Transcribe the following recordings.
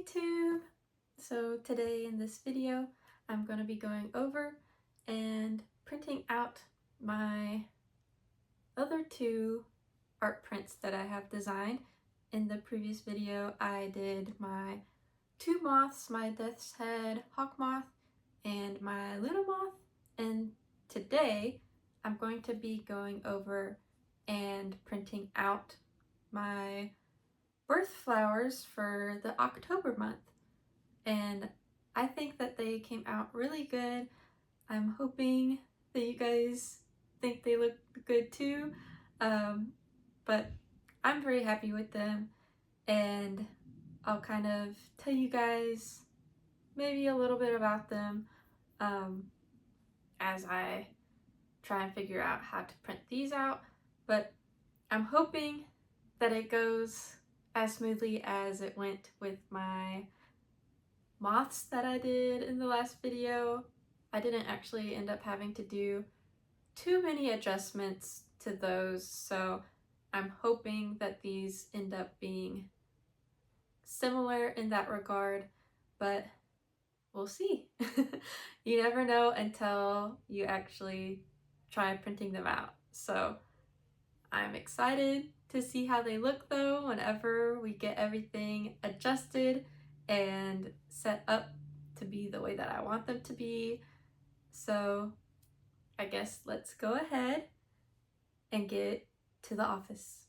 YouTube! So today in this video, I'm going to be going over and printing out my other two art prints that I have designed. In the previous video, I did my two moths, my death's head hawk moth and my little moth. And today, I'm going to be going over and printing out my birth flowers for the October month. And I think that they came out really good. I'm hoping that you guys think they look good too. But I'm very happy with them, and I'll kind of tell you guys maybe a little bit about them as I try and figure out how to print these out. But I'm hoping that it goes as smoothly as it went with my moths that I did in the last video. I didn't actually end up having to do too many adjustments to those, so I'm hoping that these end up being similar in that regard, but we'll see. You never know until you actually try printing them out. So I'm excited to see how they look though whenever we get everything adjusted and set up to be the way that I want them to be. So I guess let's go ahead and get to the office.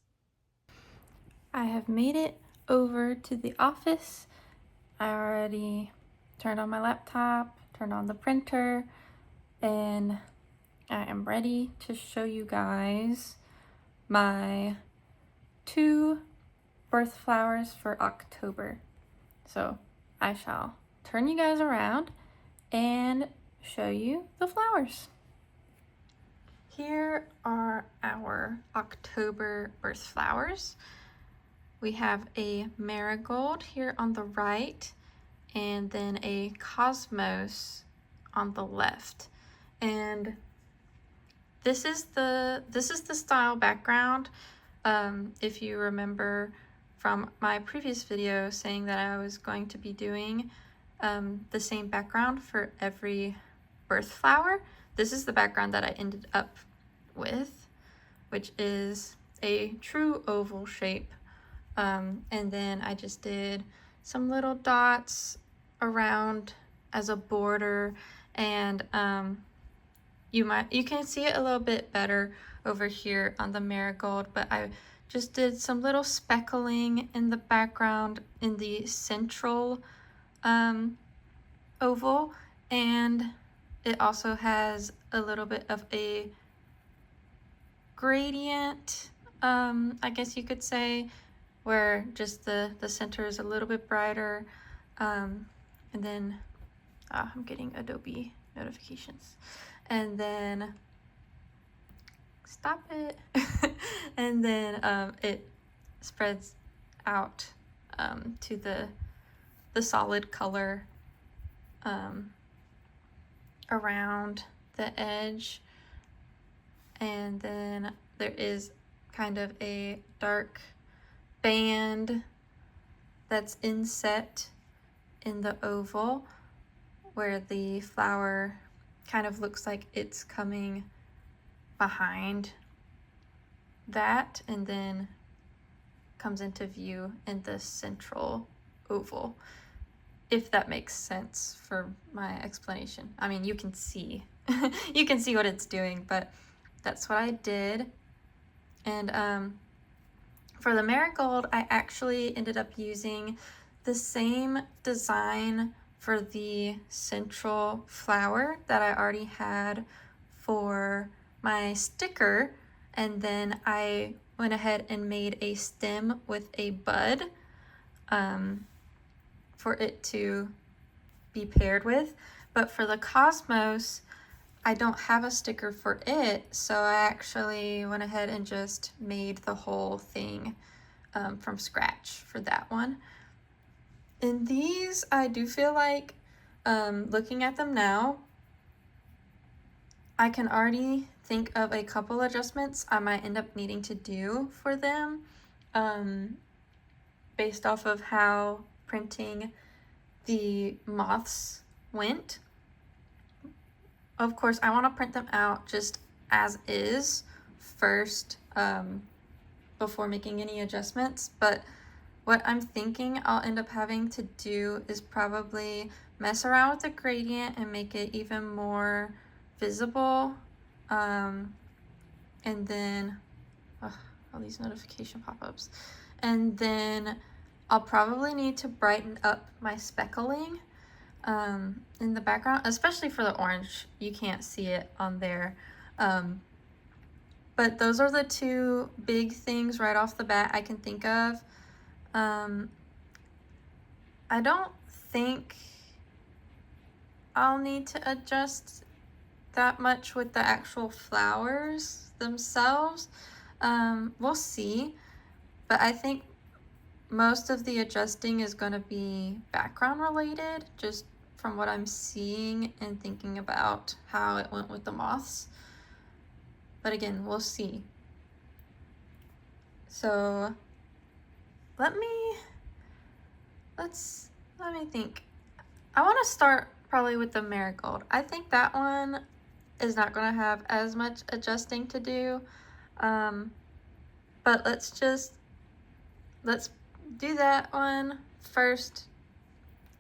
I have made it over to the office. I already turned on my laptop, turned on the printer, and I am ready to show you guys my two birth flowers for October. So I shall turn you guys around and show you the flowers. Here are our October birth flowers. We have a marigold here on the right, and then a cosmos on the left. And this is the style background. If you remember from my previous video saying that I was going to be doing the same background for every birth flower, this is the background that I ended up with, which is a true oval shape. And then I just did some little dots around as a border, and you can see it a little bit better over here on the marigold, but I just did some little speckling in the background in the central oval, and it also has a little bit of a gradient, I guess you could say, where just the center is a little bit brighter. And then I'm getting Adobe notifications. And then stop it. And then it spreads out to the solid color around the edge. And then there is kind of a dark band that's inset in the oval where the flower kind of looks like it's coming behind that and then comes into view in the central oval, if that makes sense for my explanation. I mean, you can see you can see what it's doing, but that's what I did. And for the marigold, I actually ended up using the same design for the central flower that I already had for my sticker, and then I went ahead and made a stem with a bud for it to be paired with. But for the cosmos, I don't have a sticker for it, so I actually went ahead and just made the whole thing from scratch for that one. And these, I do feel like, looking at them now, I can already think of a couple adjustments I might end up needing to do for them, based off of how printing the moths went. Of course, I want to print them out just as is first, before making any adjustments, but what I'm thinking I'll end up having to do is probably mess around with the gradient and make it even more visible. And then, all these notification pop-ups. And then I'll probably need to brighten up my speckling in the background, especially for the orange. You can't see it on there. But those are the two big things right off the bat I can think of. I don't think I'll need to adjust that much with the actual flowers themselves. We'll see, but I think most of the adjusting is going to be background related, just from what I'm seeing and thinking about how it went with the moths. But again, we'll see. So let me think. I want to start probably with the marigold. I think that one is not going to have as much adjusting to do. But let's do that one first.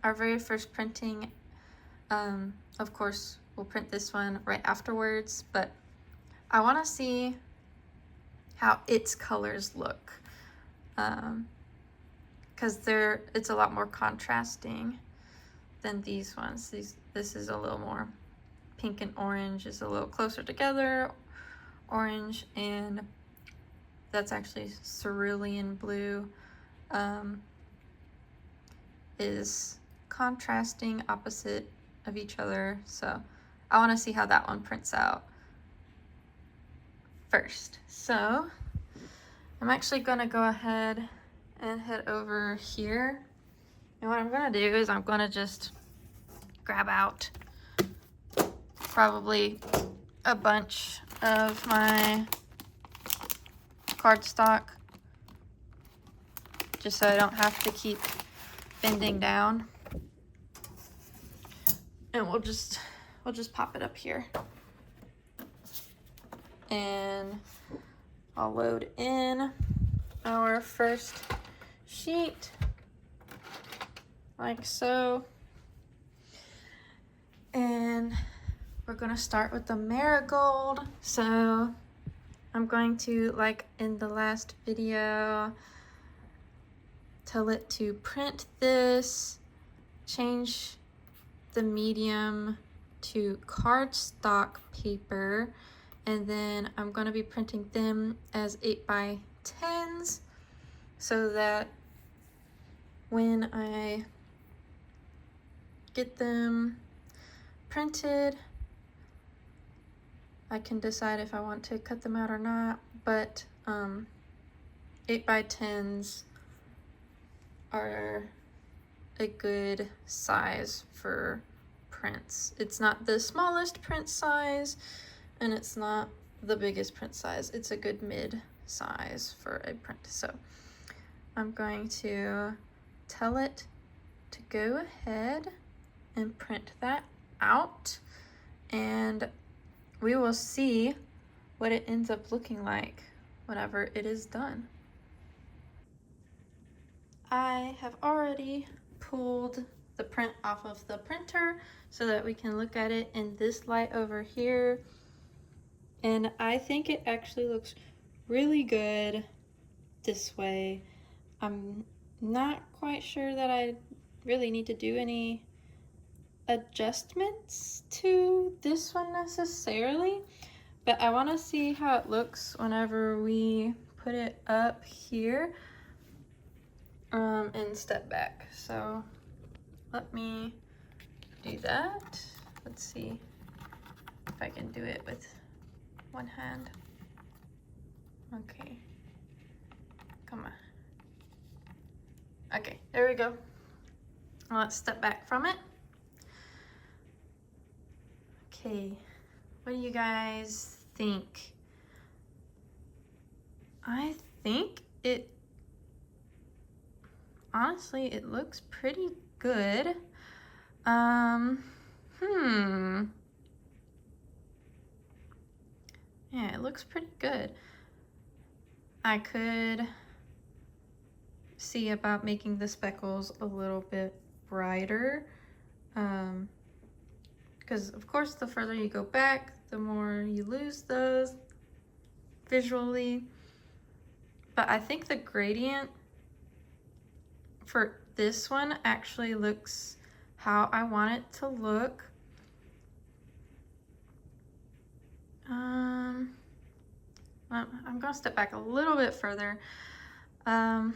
Our very first printing. Of course, we'll print this one right afterwards, but I want to see how its colors look. Because it's a lot more contrasting than these ones. This is a little more pink and orange is a little closer together. Orange and that's actually cerulean blue is contrasting opposite of each other. So I want to see how that one prints out first. So I'm actually going to go ahead and head over here. And what I'm going to do is I'm going to just grab out probably a bunch of my cardstock just so I don't have to keep bending down. And we'll just pop it up here. And I'll load in our first sheet like so. And we're gonna start with the marigold. So I'm going to, like in the last video, tell it to print this, change the medium to cardstock paper, and then I'm going to be printing them as 8x10s so that when I get them printed, I can decide if I want to cut them out or not, but 8x10s are a good size for prints. It's not the smallest print size and it's not the biggest print size. It's a good mid size for a print. So I'm going to tell it to go ahead and print that out, and we will see what it ends up looking like whenever it is done. I have already pulled the print off of the printer so that we can look at it in this light over here. And I think it actually looks really good this way. I'm not quite sure that I really need to do any adjustments to this one necessarily, but I want to see how it looks whenever we put it up here and step back. So let me do that. Let's see if I can do it with one hand. Okay, come on. Okay, there we go. Let's step back from it. Okay, what do you guys think? I think honestly, it looks pretty good. Yeah, it looks pretty good. I could see about making the speckles a little bit brighter. Because of course, the further you go back, the more you lose those visually. But I think the gradient for this one actually looks how I want it to look. I'm gonna step back a little bit further. I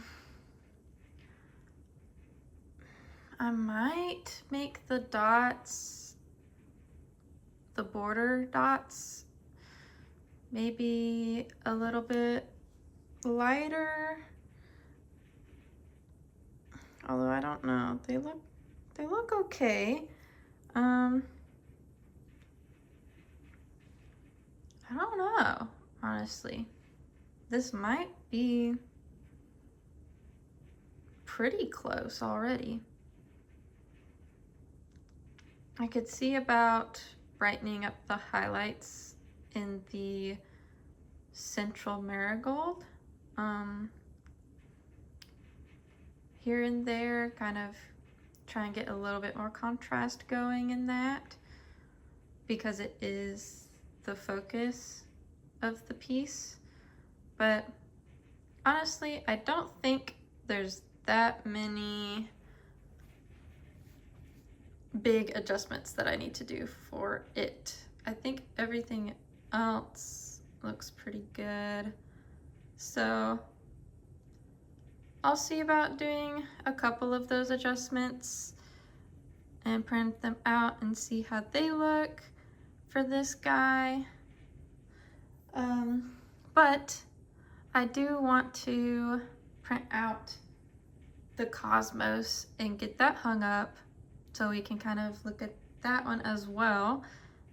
might make the dots, the border dots, maybe a little bit lighter. Although I don't know, they look okay. I don't know, honestly. This might be pretty close already. I could see about brightening up the highlights in the central marigold. Here and there, kind of try and get a little bit more contrast going in that, because it is the focus of the piece. But honestly, I don't think there's that many big adjustments that I need to do for it. I think everything else looks pretty good. So I'll see about doing a couple of those adjustments and print them out and see how they look for this guy. But I do want to print out the cosmos and get that hung up so we can kind of look at that one as well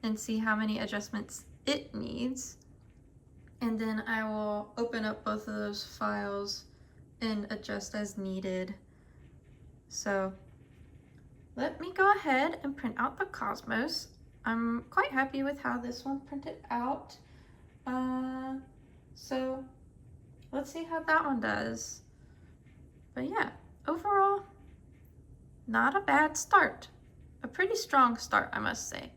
and see how many adjustments it needs. And then I will open up both of those files and adjust as needed. So let me go ahead and print out the cosmos. I'm quite happy with how this one printed out. So let's see how that one does. But yeah, overall, not a bad start. A pretty strong start, I must say.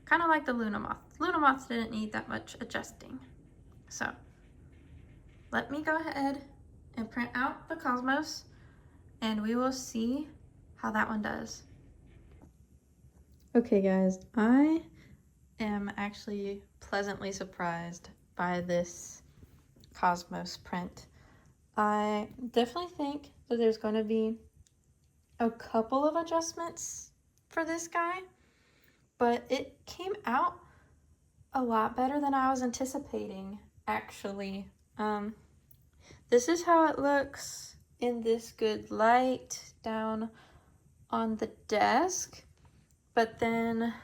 Kind of like the Luna Moth. Luna Moth didn't need that much adjusting. So let me go ahead and print out the cosmos and we will see how that one does. Okay guys, I am actually pleasantly surprised by this cosmos print. I definitely think that there's going to be a couple of adjustments for this guy, but it came out a lot better than I was anticipating, actually. This is how it looks in this good light down on the desk, but then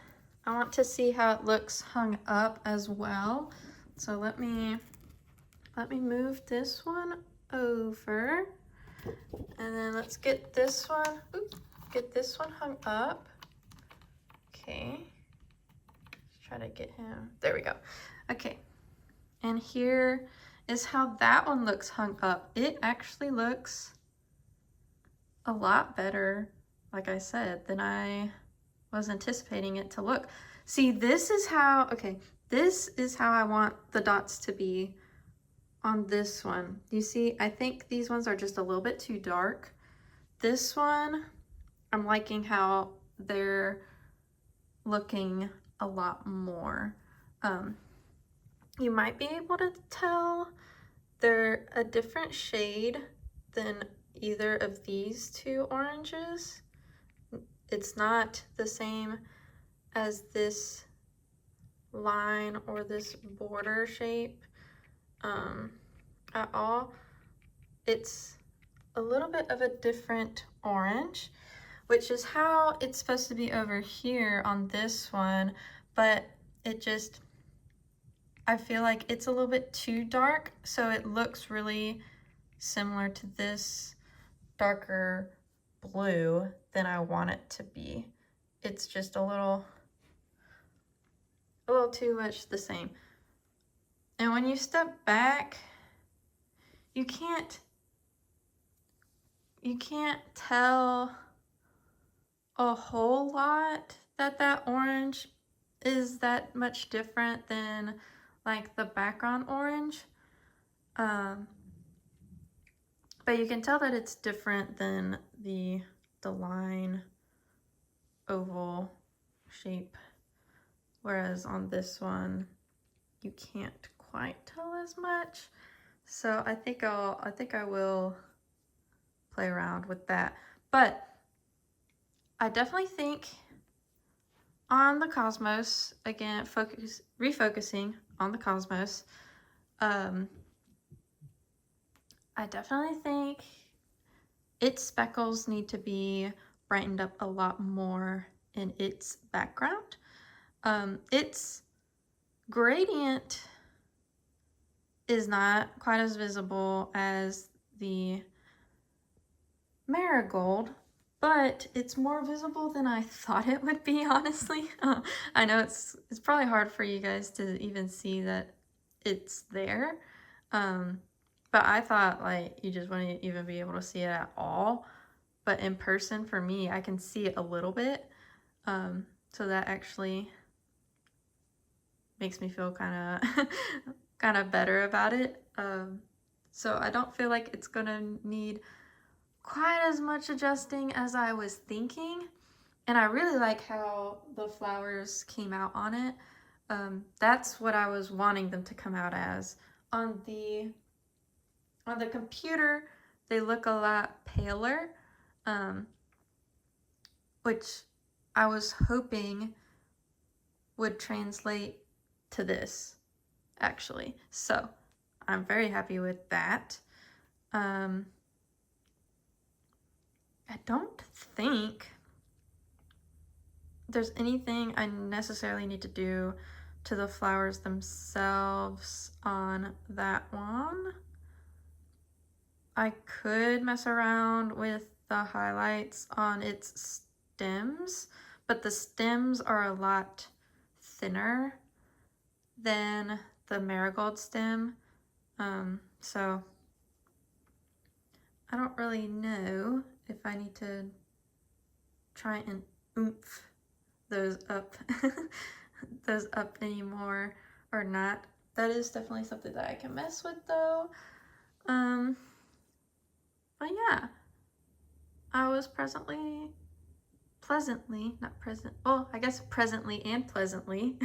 I want to see how it looks hung up as well. So let me move this one over, and then let's get this one, hung up. Okay, let's try to get him, there we go. Okay, and here is how that one looks hung up. It actually looks a lot better, like I said, than I was anticipating it to look. See, this is how I want the dots to be on this one. You see, I think these ones are just a little bit too dark. This one, I'm liking how they're looking a lot more. You might be able to tell they're a different shade than either of these two oranges. It's not the same as this line or this border shape at all. It's a little bit of a different orange, which is how it's supposed to be over here on this one, but it just, I feel like it's a little bit too dark, so it looks really similar to this darker blue than I want it to be. It's just a little too much the same. And when you step back, you can't tell a whole lot that orange is that much different than like the background orange. But you can tell that it's different than the line oval shape. Whereas on this one, you can't quite tell as much. So I think I will play around with that. But I definitely think on the cosmos, again, refocusing on the cosmos, I definitely think its speckles need to be brightened up a lot more in its background. Its gradient is not quite as visible as the marigold, but it's more visible than I thought it would be, honestly. I know it's probably hard for you guys to even see that it's there. But I thought like you just wouldn't even be able to see it at all. But in person, for me, I can see it a little bit. So that actually makes me feel kind of better about it. So I don't feel like it's gonna need quite as much adjusting as I was thinking. And I really like how the flowers came out on it. That's what I was wanting them to come out as. On the computer, they look a lot paler, which I was hoping would translate to this, actually. So I'm very happy with that. I don't think there's anything I necessarily need to do to the flowers themselves on that one. I could mess around with the highlights on its stems, but the stems are a lot thinner than the marigold stem. So I don't really know if I need to try and oomph those up anymore or not. That is definitely something that I can mess with though. But yeah, I was pleasantly, not present, well, I guess presently and pleasantly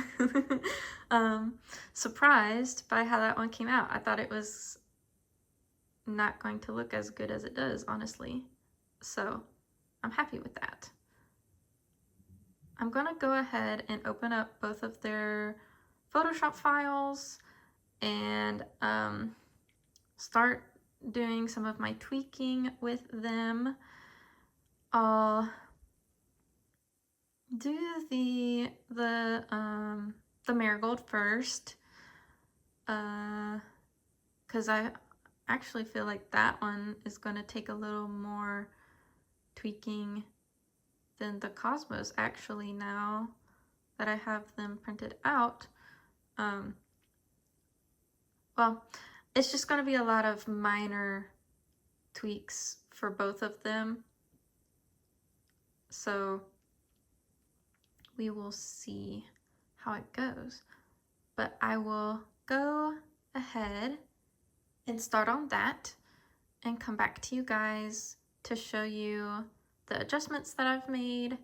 surprised by how that one came out. I thought it was not going to look as good as it does, honestly. So I'm happy with that. I'm gonna go ahead and open up both of their Photoshop files and start doing some of my tweaking with them. I'll do the marigold first, because I actually feel like that one is going to take a little more tweaking than the cosmos, actually, now that I have them printed out. Well, it's just going to be a lot of minor tweaks for both of them, so we will see how it goes. But I will go ahead and start on that and come back to you guys to show you the adjustments that I've made,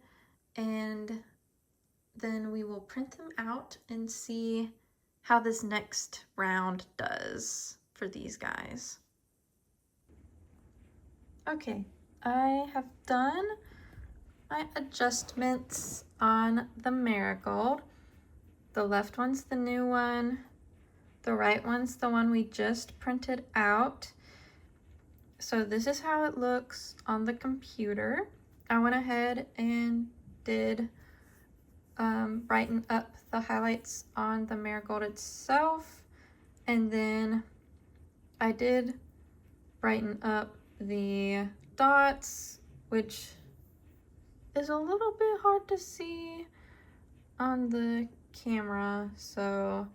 and then we will print them out and see how this next round does for these guys. Okay, I have done my adjustments on the marigold. The left one's the new one. The right one's the one we just printed out. So this is how it looks on the computer. I went ahead and did brighten up the highlights on the marigold itself. And then I did brighten up the dots, which is a little bit hard to see on the camera, so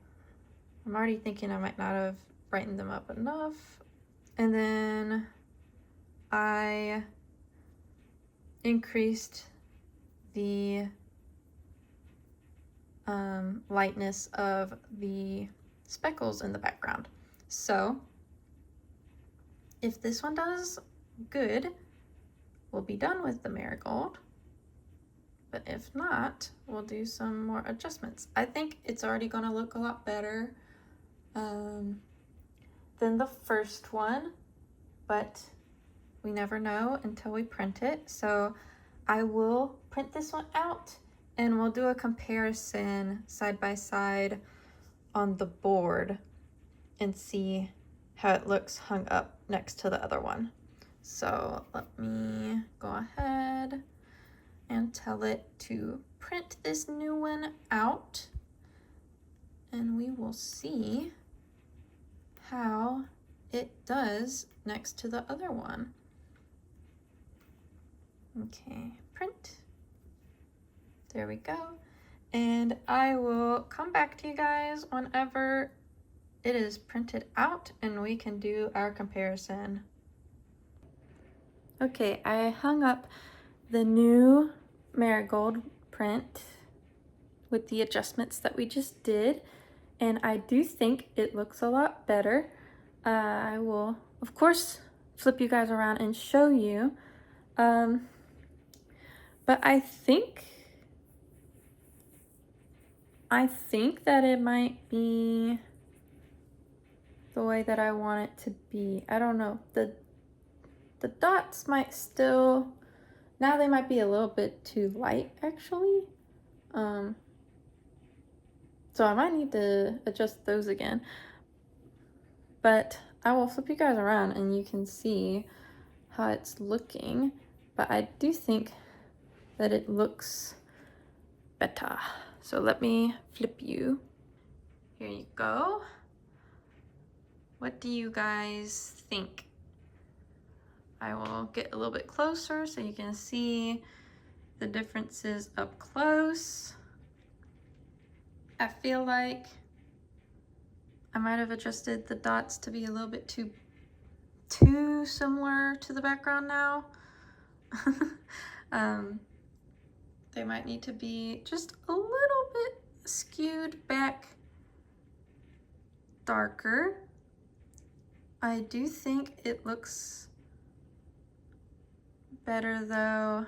I'm already thinking I might not have brightened them up enough. And then I increased the lightness of the speckles in the background. So if this one does good, we'll be done with the marigold. But if not, we'll do some more adjustments. I think it's already gonna look a lot better than the first one, but we never know until we print it. So I will print this one out and we'll do a comparison side by side on the board and see how it looks hung up next to the other one. So let me go ahead and tell it to print this new one out, and we will see how it does next to the other one. Okay, print. There we go. And I will come back to you guys whenever it is printed out and we can do our comparison. Okay, I hung up the new marigold print with the adjustments that we just did, and I do think it looks a lot better. I will, of course, flip you guys around and show you. But I think that it might be the way that I want it to be. I don't know. The dots might still, now they might be a little bit too light actually. So I might need to adjust those again. But I will flip you guys around and you can see how it's looking. But I do think that it looks better. So let me flip you. Here you go. What do you guys think? I will get a little bit closer so you can see the differences up close. I feel like I might have adjusted the dots to be a little bit too similar to the background now. They might need to be just a little bit skewed back darker. I do think it looks better though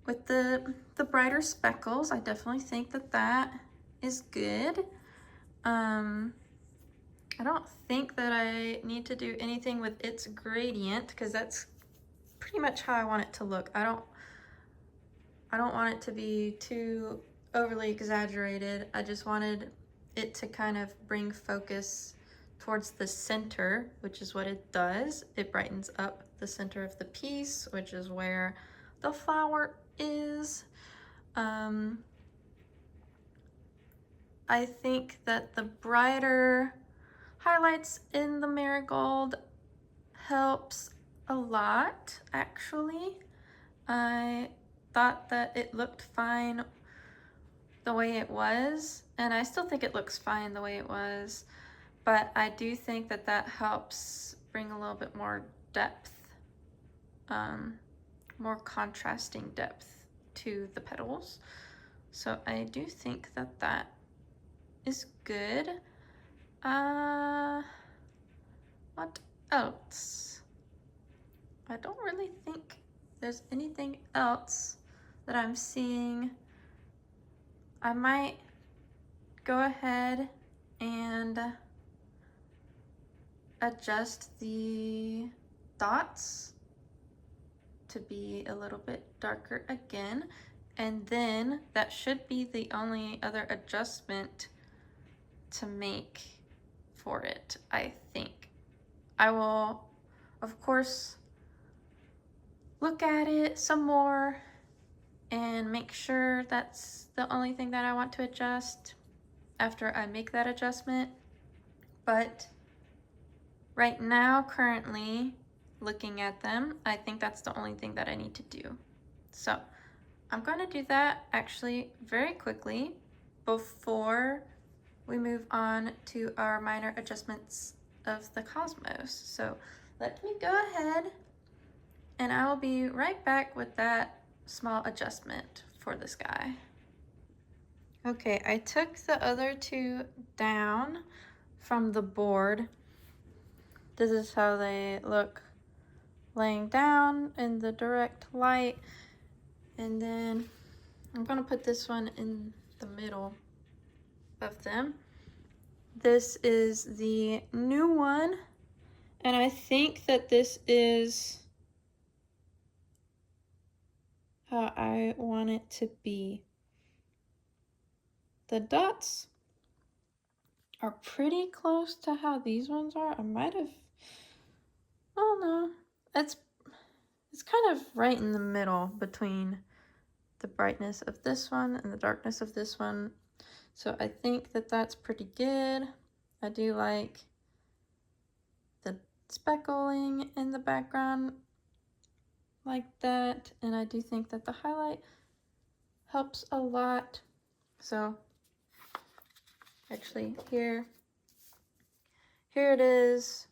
with the brighter speckles. I definitely think that is good. I don't think that I need to do anything with its gradient because that's pretty much how I want it to look. I don't want it to be too overly exaggerated. I just wanted it to kind of bring focus towards the center, which is what it does. It brightens up the center of the piece, which is where the flower is. I think that the brighter highlights in the marigold helps a lot, actually. I thought that it looked fine the way it was, and I still think it looks fine the way it was, but I do think that helps bring a little bit more depth, more contrasting depth to the petals. So I do think that is good. What else? I don't really think there's anything else that I'm seeing. I might go ahead and adjust the dots to be a little bit darker again, and then that should be the only other adjustment to make for it. I think I will, of course, look at it some more and make sure that's the only thing that I want to adjust after I make that adjustment. But right now, currently, looking at them, I think that's the only thing that I need to do. So I'm going to do that actually very quickly before we move on to our minor adjustments of the cosmos. So let me go ahead and I will be right back with that small adjustment for the sky. Okay, I took the other two down from the board. This is how they look laying down in the direct light. And then I'm gonna put this one in the middle of them. This is the new one, and I think that this is how I want it to be. The dots are pretty close to how these ones are. I might have, I don't know. It's kind of right in the middle between the brightness of this one and the darkness of this one. So I think that that's pretty good. I do like the speckling in the background like that, and I do think that the highlight helps a lot. So actually here it is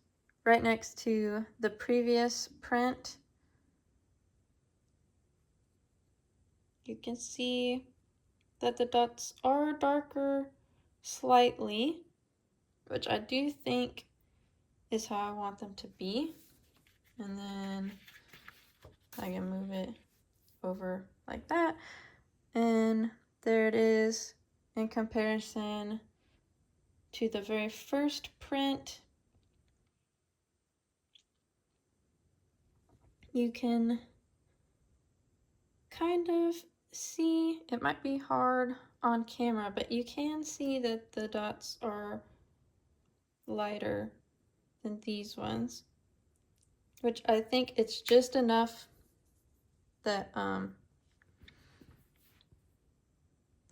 right next to the previous print. You can see that the dots are darker slightly, which I do think is how I want them to be. And then I can move it over like that. And there it is in comparison to the very first print. You can kind of see, it might be hard on camera, but you can see that the dots are lighter than these ones, which I think it's just enough that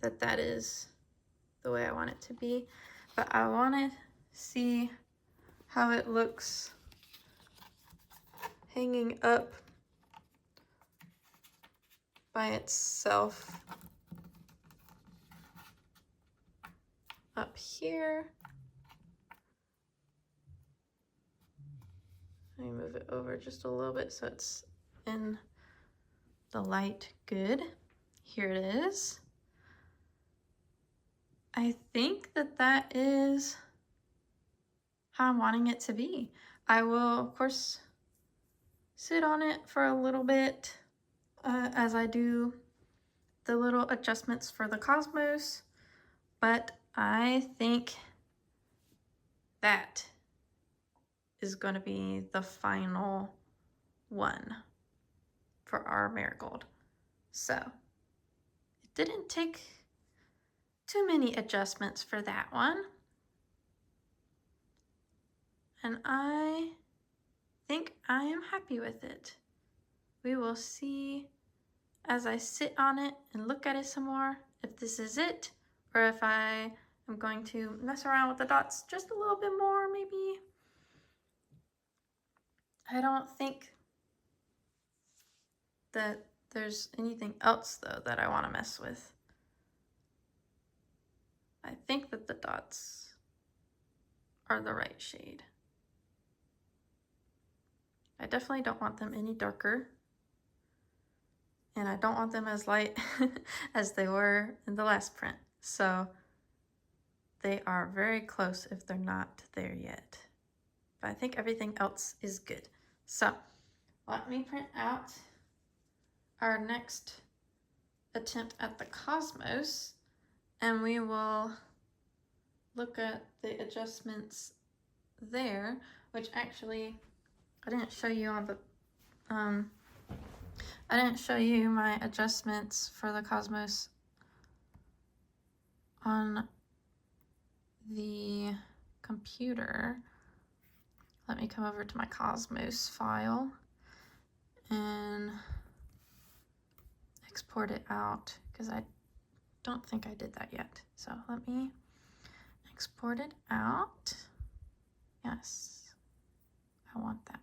that is the way I want it to be. But I want to see how it looks hanging up by itself up here. Let me move it over just a little bit so it's in the light good. Here it is. I think that that is how I'm wanting it to be. I will, of course, sit on it for a little bit as I do the little adjustments for the cosmos, but I think that is going to be the final one for our marigold. So it didn't take too many adjustments for that one. And I think I am happy with it. We will see as I sit on it and look at it some more if this is it, or if I am going to mess around with the dots just a little bit more maybe. I don't think that there's anything else though that I want to mess with. I think that the dots are the right shade. I definitely don't want them any darker, and I don't want them as light as they were in the last print. So they are very close if they're not there yet. But I think everything else is good. So let me print out our next attempt at the cosmos, and we will look at the adjustments there, which actually I didn't show you on the I didn't show you my adjustments for the cosmos on the computer. Let me come over to my cosmos file and export it out, because I don't think I did that yet. So let me export it out. Yes, I want that.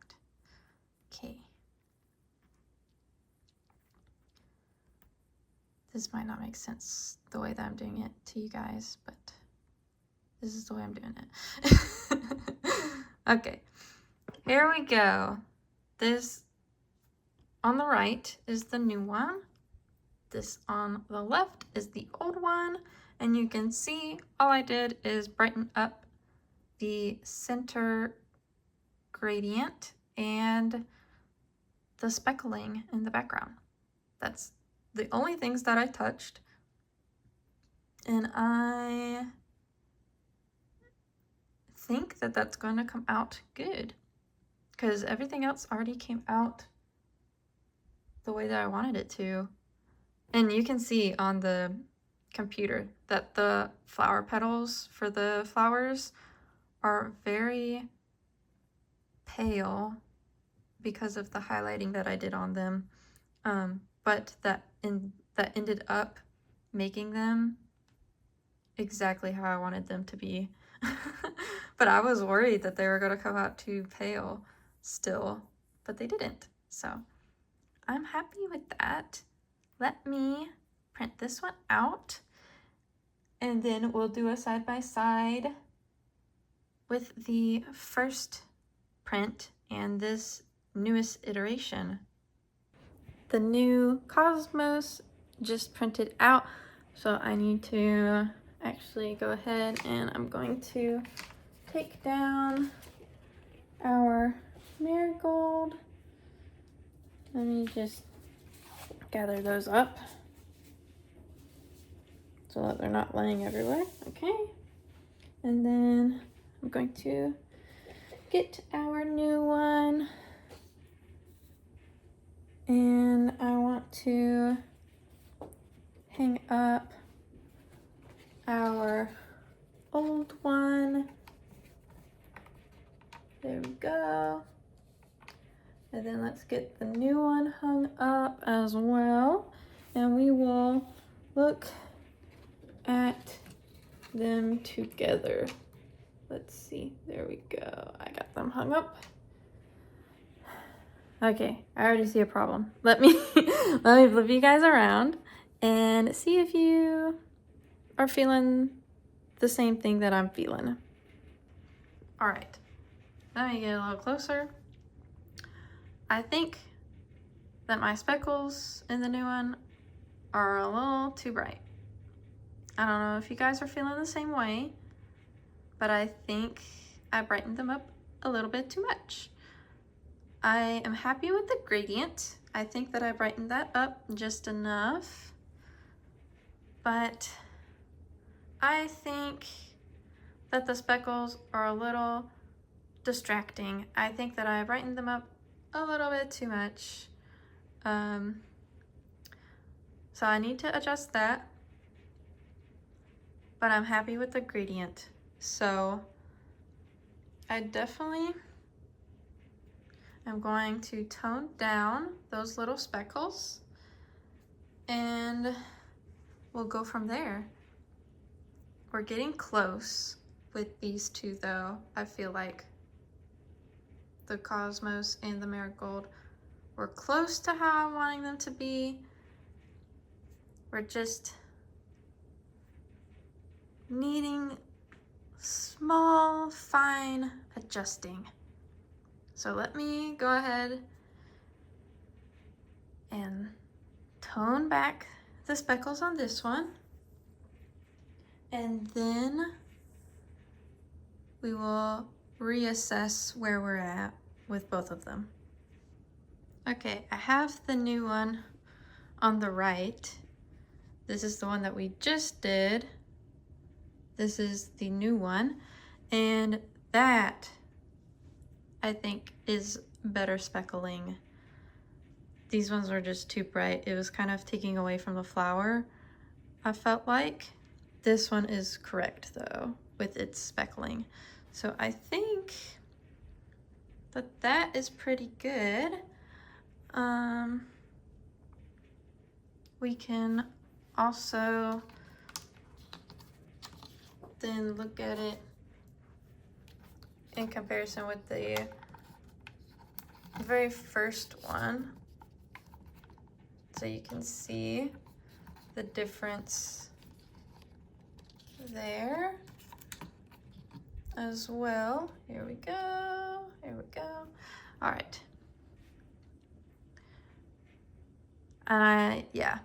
This might not make sense the way that I'm doing it to you guys, but this is the way I'm doing it. Okay, here we go. This on the right is the new one. This on the left is the old one. And you can see all I did is brighten up the center gradient and the speckling in the background. That's the only things that I touched. And I think that that's going to come out good because everything else already came out the way that I wanted it to. And you can see on the computer that the flower petals for the flowers are very pale because of the highlighting that I did on them. But that ended up making them exactly how I wanted them to be. But I was worried that they were going to come out too pale still, but they didn't. So I'm happy with that. Let me print this one out, and then we'll do a side-by-side with the first print and this newest iteration. The new Cosmos just printed out, so I need to actually go ahead and I'm going to take down our marigold. Let me just gather those up so that they're not laying everywhere. Okay, and then I'm going to get our new one, and I want to hang up our old one. There we go. And then let's get the new one hung up as well. And we will look at them together. Let's see. There we go. I got them hung up. Okay, I already see a problem. Let me flip you guys around and see if you are feeling the same thing that I'm feeling. All right, let me get a little closer. I think that my speckles in the new one are a little too bright. I don't know if you guys are feeling the same way, but I think I brightened them up a little bit too much. I am happy with the gradient. I think that I brightened that up just enough, but I think that the speckles are a little distracting. I think that I brightened them up a little bit too much. So I need to adjust that, but I'm happy with the gradient. So I definitely am going to tone down those little speckles and we'll go from there. We're getting close with these two though. I feel like the Cosmos and the Marigold, we're close to how I'm wanting them to be. We're just needing small, fine adjusting. So let me go ahead and tone back the speckles on this one. And then we will reassess where we're at with both of them. Okay, I have the new one on the right. This is the one that we just did. This is the new one. And that, I think, is better speckling. These ones were just too bright. It was kind of taking away from the flower, I felt like. This one is correct though, with its speckling. So I think that that is pretty good. We can also then look at it in comparison with the very first one. So you can see the difference there as well. Here we go, here we go. All right. And yeah,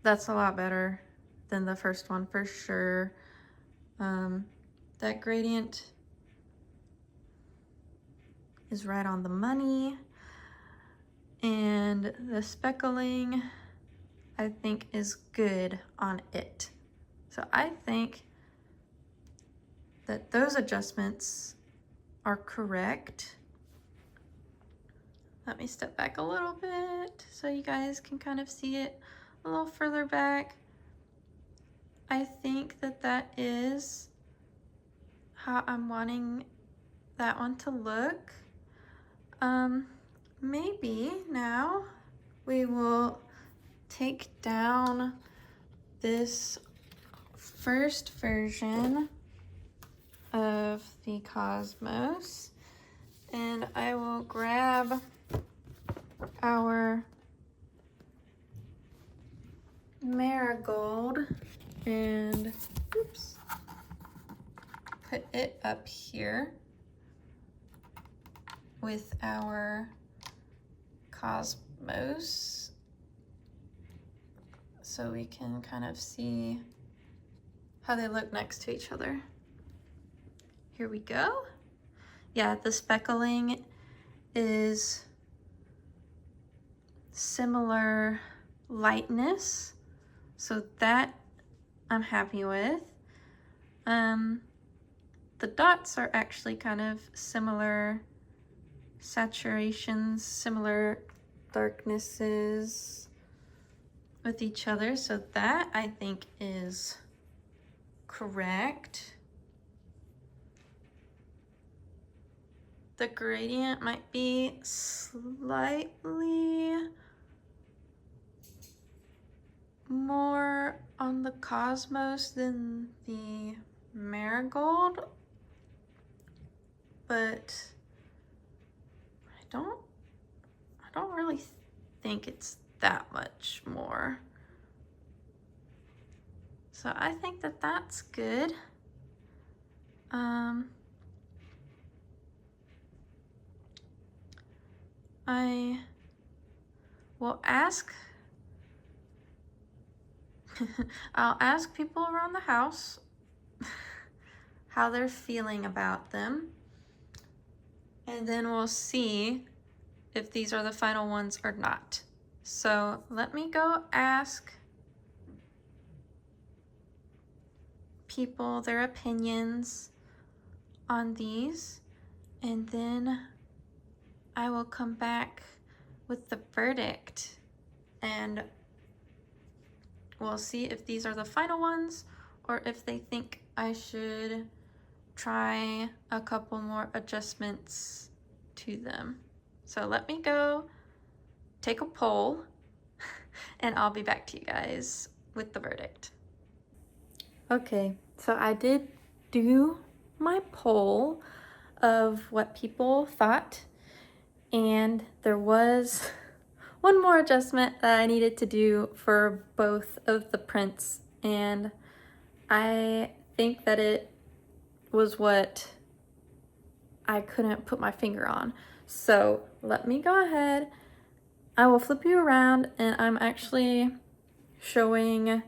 that's a lot better than the first one for sure. That gradient is right on the money. And the speckling, I think, is good on it. So I think that those adjustments are correct. Let me step back a little bit so you guys can kind of see it a little further back. I think that that is how I'm wanting that one to look. Maybe now we will take down this first version of the Cosmos, and I will grab our marigold and oops, put it up here with our Cosmos so we can kind of see how they look next to each other. Here we go. Yeah, the speckling is similar lightness, so that I'm happy with. The dots are actually kind of similar saturations, similar darknesses with each other, so that I think is correct. The gradient might be slightly more on the Cosmos than the marigold, but I don't really think it's that much more. So I think that that's good. I will ask, I'll ask people around the house how they're feeling about them, and then we'll see if these are the final ones or not. So let me go ask people their opinions on these, and then I will come back with the verdict and we'll see if these are the final ones or if they think I should try a couple more adjustments to them. So let me go take a poll and I'll be back to you guys with the verdict. Okay, so I did do my poll of what people thought, and there was one more adjustment that I needed to do for both of the prints, and I think that it was what I couldn't put my finger on. So let me go ahead. I will flip you around, and I'm actually showing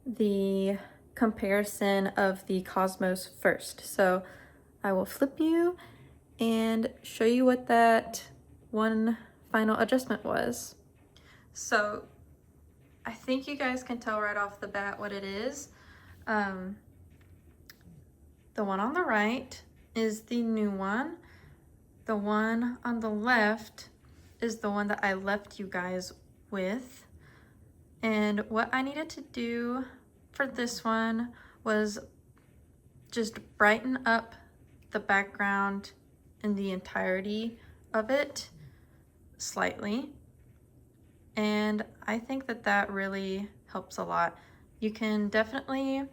the comparison of the Cosmos first. So I will flip you and show you what that one final adjustment was. So I think you guys can tell right off the bat what it is. The one on the right is the new one. The one on the left is the one that I left you guys with. And what I needed to do for this one was just brighten up the background in the entirety of it slightly. And I think that that really helps a lot. You can definitely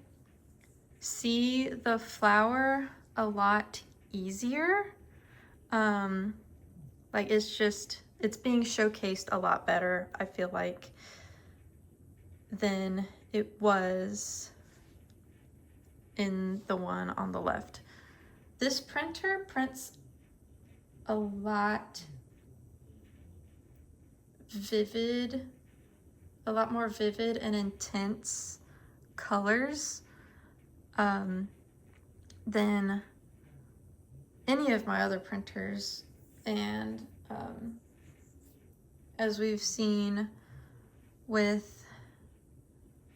see the flower a lot easier. Like it's being showcased a lot better, I feel like, than it was in the one on the left. This printer prints a lot more vivid and intense colors than any of my other printers. And as we've seen with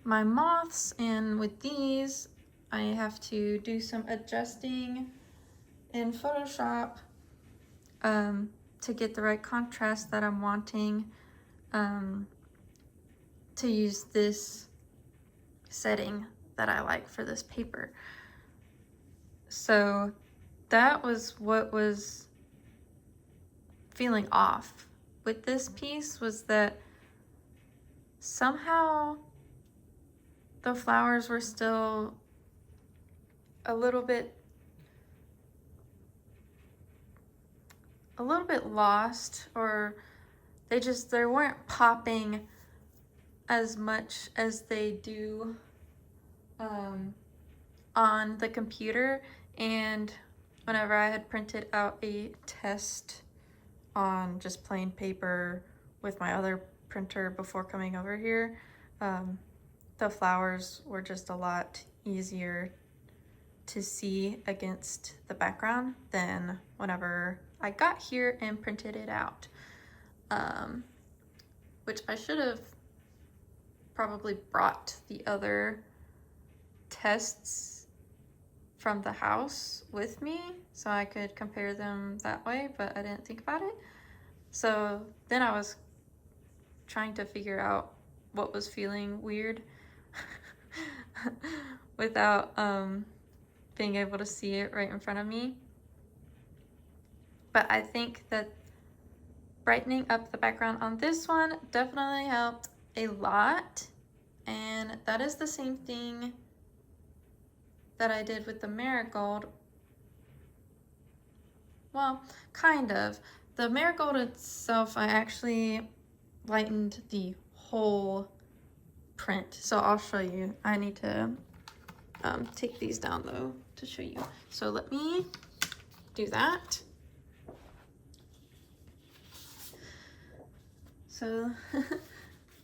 my moths and with these, I have to do some adjusting in Photoshop to get the right contrast that I'm wanting to use this setting that I like for this paper. So that was what was feeling off with this piece, was that somehow the flowers were still a little bit lost, or they weren't popping as much as they do on the computer. And whenever I had printed out a test on just plain paper with my other printer before coming over here, the flowers were just a lot easier to see against the background than whenever I got here and printed it out, which I should have probably brought the other tests from the house with me so I could compare them that way, but I didn't think about it. So then I was trying to figure out what was feeling weird without being able to see it right in front of me. But I think that brightening up the background on this one definitely helped a lot. And that is the same thing that I did with the marigold. Well, kind of. The marigold itself, I actually lightened the whole print. So I'll show you. I need to take these down though to show you. So let me do that. So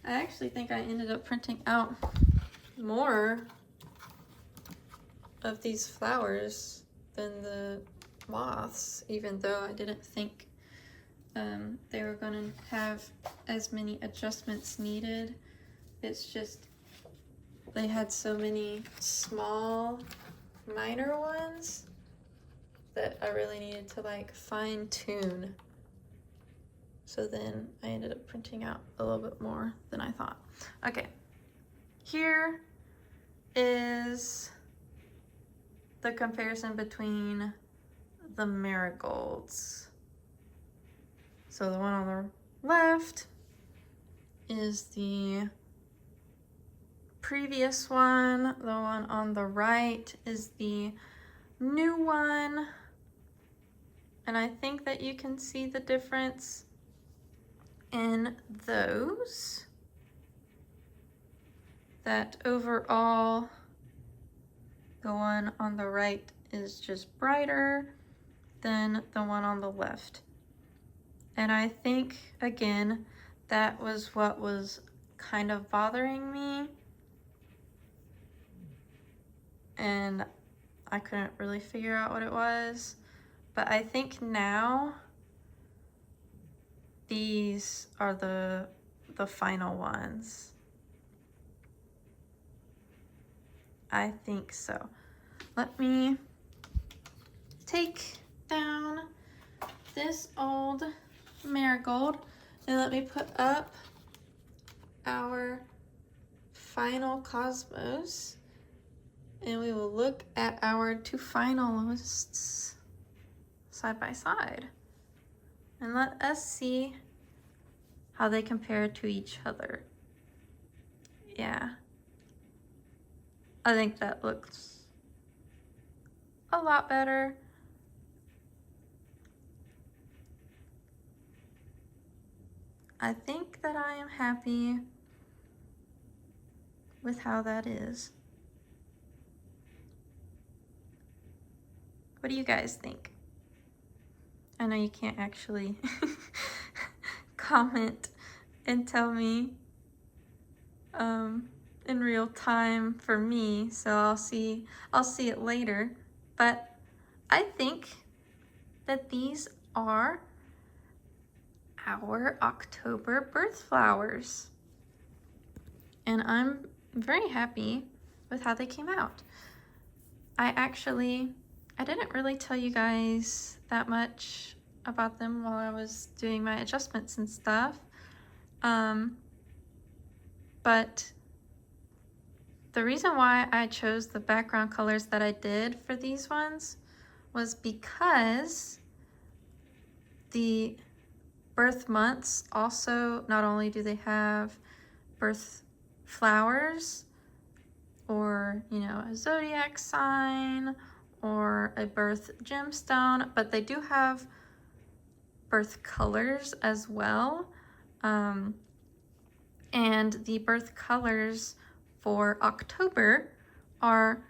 I actually think I ended up printing out more of these flowers than the moths, even though I didn't think they were going to have as many adjustments needed. It's just they had so many small minor ones that I really needed to like fine tune. So then I ended up printing out a little bit more than I thought. Okay, here is the comparison between the marigolds. So the one on the left is the previous one. The one on the right is the new one. And I think that you can see the difference in those. That overall, the one on the right is just brighter than the one on the left. And I think, again, that was what was kind of bothering me. And I couldn't really figure out what it was. But I think now these are the final ones. I think so. Let me take down this old marigold and let me put up our final cosmos, and we will look at our two finalists side by side and let us see how they compare to each other. Yeah, I think that looks a lot better. I think that I am happy with how that is. What do you guys think? I know you can't actually comment and tell me in real time for me, so I'll see it later. But I think that these are our October birth flowers, and I'm very happy with how they came out. I didn't really tell you guys that much about them while I was doing my adjustments and stuff. But the reason why I chose the background colors that I did for these ones was because the birth months also, not only do they have birth flowers or, you know, a zodiac sign or a birth gemstone, but they do have birth colors as well. And the birth colors for October are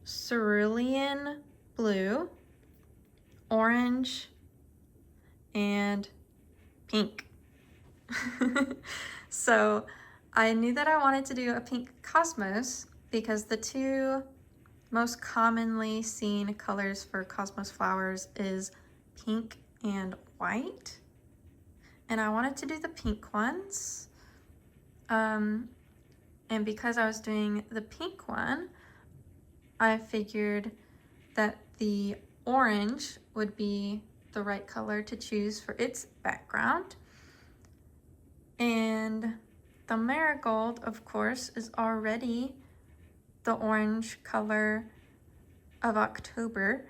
cerulean blue, orange, and pink. So I knew that I wanted to do a pink cosmos because the two most commonly seen colors for cosmos flowers is pink and white. And I wanted to do the pink ones. And because I was doing the pink one, I figured that the orange would be the right color to choose for its background. And the marigold, of course, is already the orange color of October.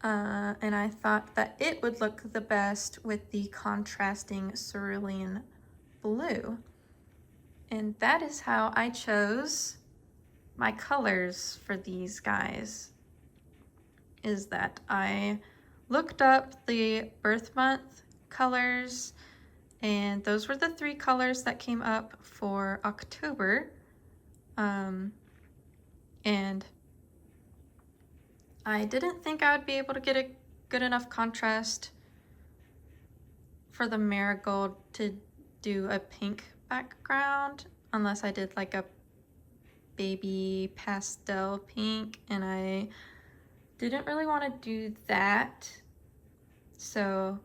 And I thought that it would look the best with the contrasting cerulean blue. And that is how I chose my colors for these guys, is that I looked up the birth month colors, and those were the 3 colors that came up for October. And I didn't think I would be able to get a good enough contrast for the marigold to do a pink background unless I did like a baby pastel pink, and I didn't really want to do that. So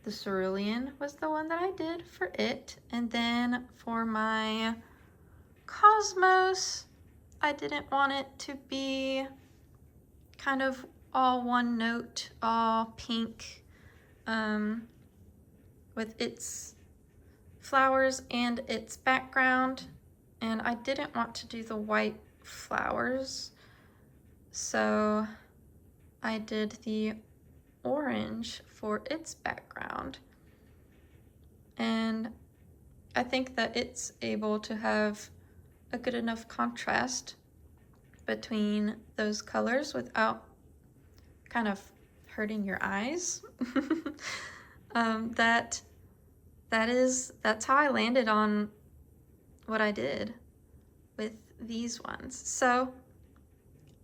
the cerulean was the one that I did for it. And then for my cosmos, I didn't want it to be kind of all one note, all pink, with its flowers and its background. And I didn't want to do the white flowers, so I did the orange for its background. And I think that it's able to have a good enough contrast between those colors without kind of hurting your eyes. That's how I landed on what I did with these ones. So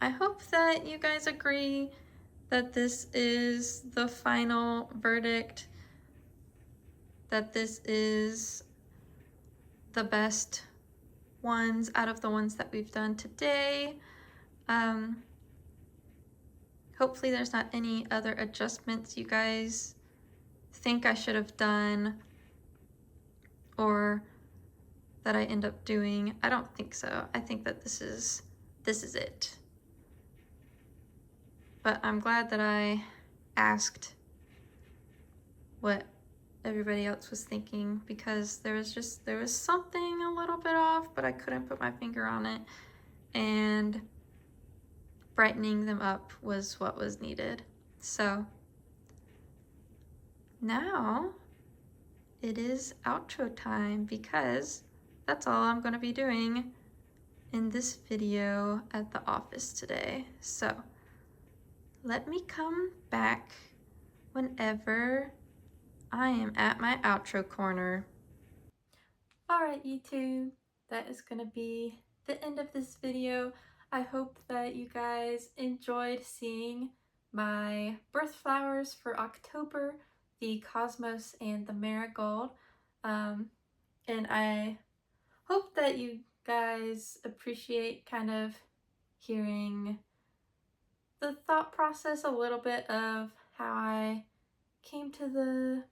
I hope that you guys agree that this is the final verdict, that this is the best ones out of the ones that we've done today. Hopefully there's not any other adjustments you guys think I should have done or that I end up doing. I don't think so. I think that this is it. But I'm glad that I asked what everybody else was thinking, because there was something a little bit off, but I couldn't put my finger on it, and brightening them up was what was needed. So now it is outro time, because that's all I'm going to be doing in this video at the office today. So let me come back whenever I am at my outro corner. Alright, YouTube, that is going to be the end of this video. I hope that you guys enjoyed seeing my birth flowers for October, the Cosmos and the Marigold. And I hope that you guys appreciate kind of hearing the thought process a little bit of how I came to the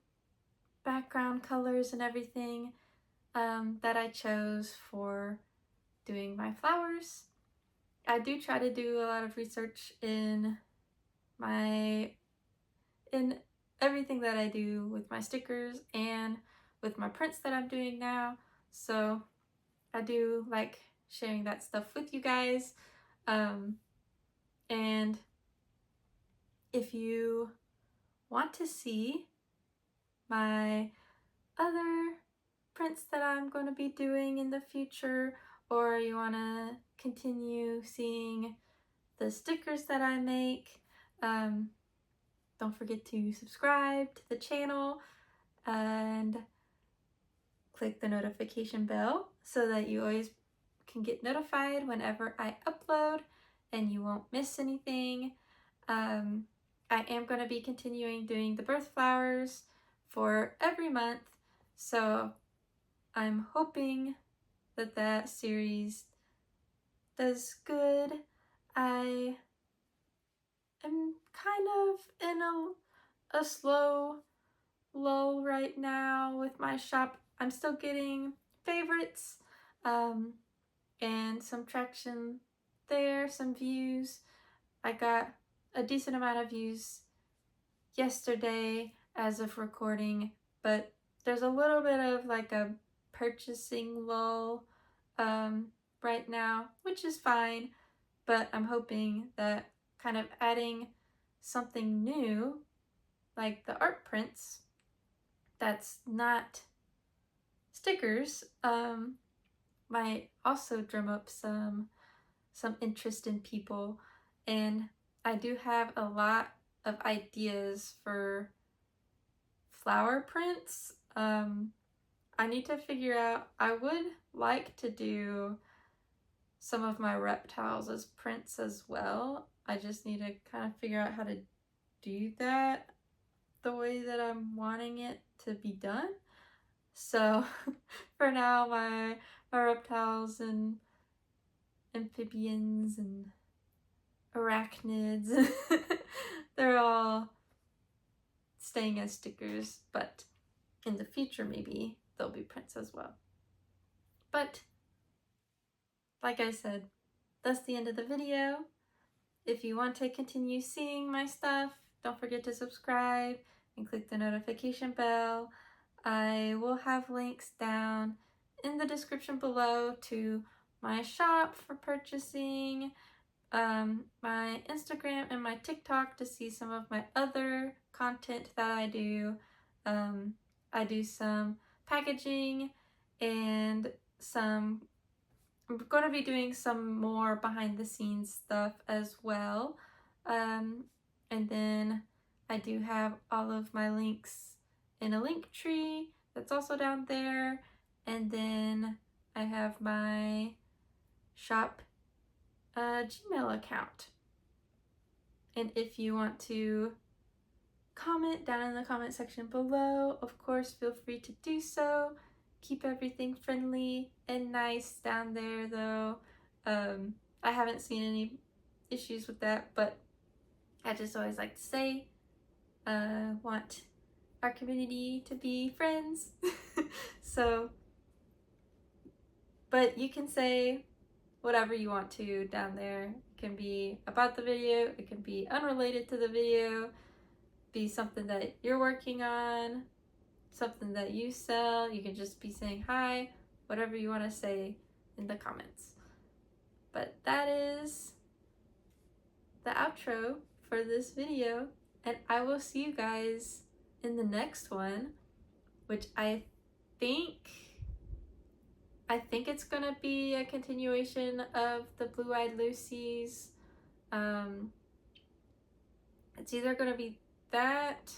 background colors and everything that I chose for doing my flowers. I do try to do a lot of research in everything that I do with my stickers and with my prints that I'm doing now. So I do like sharing that stuff with you guys. And if you want to see my other prints that I'm going to be doing in the future, or you want to continue seeing the stickers that I make, don't forget to subscribe to the channel and click the notification bell so that you always can get notified whenever I upload and you won't miss anything. I am going to be continuing doing the birth flowers for every month, so I'm hoping that that series does good. I am kind of in a slow lull right now with my shop. I'm still getting favorites and some traction there, some views. I got a decent amount of views yesterday as of recording, but there's a little bit of like a purchasing lull right now, which is fine, but I'm hoping that kind of adding something new like the art prints that's not stickers might also drum up some interest in people. And I do have a lot of ideas for flower prints. I need to figure out, I would like to do some of my reptiles as prints as well. I just need to kind of figure out how to do that the way that I'm wanting it to be done. So for now, my reptiles and amphibians and arachnids, they're all staying as stickers, but in the future maybe they'll be prints as well. But like I said, that's the end of the video. If you want to continue seeing my stuff, don't forget to subscribe and click the notification bell. I will have links down in the description below to my shop for purchasing, my Instagram and my TikTok to see some of my other content that I do. I do some packaging and I'm going to be doing some more behind the scenes stuff as well. And then I do have all of my links in a LinkTree that's also down there. And then I have my shop Gmail account. And if you want to comment down in the comment section below, of course, feel free to do so. Keep everything friendly and nice down there though. I haven't seen any issues with that, but I just always like to say, want our community to be friends. So, but you can say whatever you want to down there. It can be about the video, it can be unrelated to the video, be something that you're working on, something that you sell. You can just be saying hi, whatever you want to say in the comments. But that is the outro for this video, and I will see you guys in the next one, which I think it's gonna be a continuation of the Blue-Eyed Lucy's. It's either gonna be that,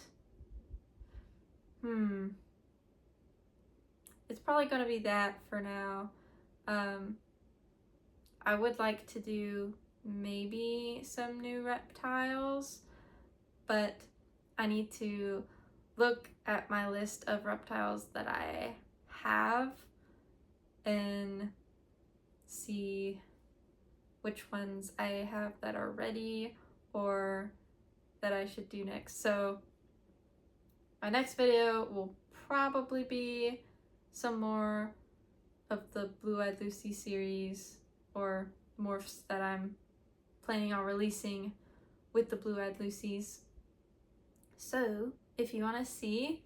it's probably gonna be that for now. I would like to do maybe some new reptiles, but I need to look at my list of reptiles that I have and see which ones I have that are ready or that I should do next. So my next video will probably be some more of the Blue-Eyed Lucy series or morphs that I'm planning on releasing with the Blue-Eyed Lucys. So if you want to see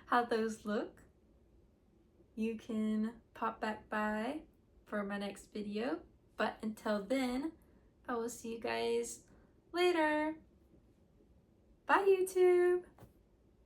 how those look, you can pop back by for my next video. But until then, I will see you guys later. Bye, YouTube!